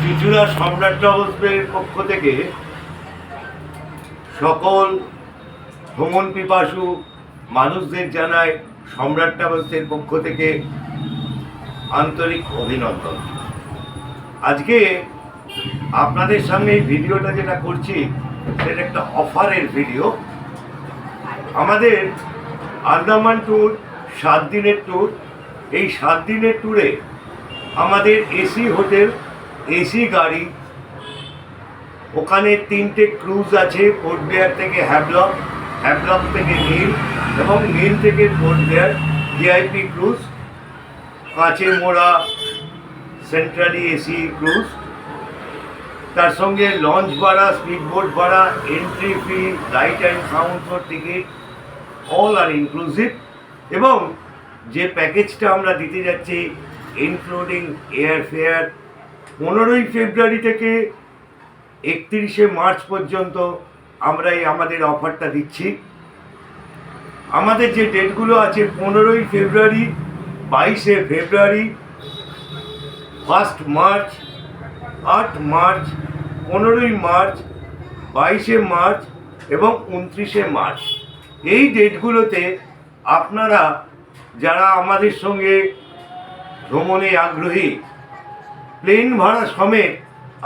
চুঁচুড়া সম্রাট ট্রাভেলসের পক্ষ থেকে সকল ভ্রমণ পিপাসু মানুষদের জানায় সম্রাট ট্রাভেলসের পক্ষ থেকে আন্তরিক অভিনন্দন। আজকে আপনাদের সামনে এই ভিডিওটা যেটা করছি সেটা একটা অফারের ভিডিও। আমাদের আন্দামান ট্যুর 7 দিনের ট্যুর। এই 7 দিনের ট্যুরে আমাদের এসি হোটেল, এসি গাড়ি, ওখানে 3টে ক্রুজ আছে, পোর্ট ব্লেয়ার থেকে হ্যাভলক, হ্যাভলক থেকে নীল এবং নীল থেকে পোর্ট ব্লেয়ার, ভিআইপি ক্রুজ, কাঁচে মোড়া সেন্ট্রালি এসি ক্রুজ। তার সঙ্গে লঞ্চ ভাড়া, স্পিড বোট ভাড়া, entry fee, light and sound show ticket, all are inclusive. এবং যে প্যাকেজটা আমরা দিতে যাচ্ছি ইনক্লুডিং এয়ার ফেয়ার, 15ই ফেব্রুয়ারি থেকে 31শে মার্চ পর্যন্ত আমরা এই আমাদের অফারটা দিচ্ছি। আমাদের যে ডেটগুলো আছে 15ই ফেব্রুয়ারি, 22শে ফেব্রুয়ারি, 1 মার্চ, 8 মার্চ, 15ই মার্চ, 22শে মার্চ এবং 29শে মার্চ। এই ডেটগুলোতে আপনারা যারা আমাদের সঙ্গে ভ্রমণে আগ্রহী, প্লেন ভাড়া সমেত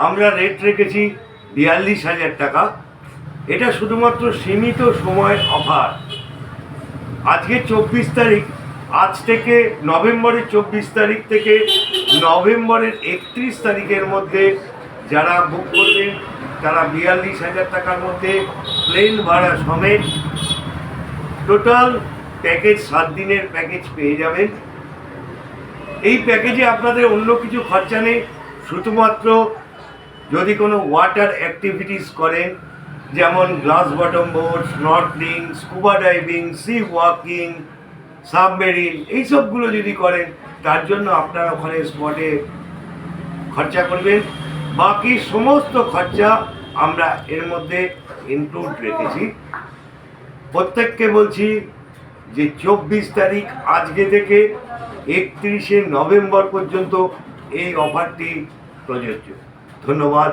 আমরা রেট রেখেছি 42,000 টাকা। এটা শুধুমাত্র সীমিত সময়ের অফার। আজকে 24 তারিখ, আজ থেকে নভেম্বরের 24 তারিখ থেকে নভেম্বরের 31 তারিখের মধ্যে যারা বুক করবেন তারা 42,000 টাকার মধ্যে প্লেন ভাড়া সমেত টোটাল প্যাকেজ 7 দিনের প্যাকেজ পেয়ে যাবেন। এই প্যাকেজে আপনাদের অন্য কিছু খরচা নেই, শুধুমাত্র যদি কোনো ওয়াটার অ্যাক্টিভিটিস করেন, যেমন glass bottom boat, snorkelling, scuba diving, sea walking, submarine, এইসবগুলো যদি করেন তার জন্য আপনারা ওখানে স্পটে খরচা করবেন। বাকি সমস্ত খরচা আমরা এর মধ্যে ইনক্লুড রেখেছি। প্রত্যেককে বলছি যে 24 তারিখ আজকে থেকে 31শে নভেম্বর পর্যন্ত এই অফারটি প্রযোজ্য। ধন্যবাদ।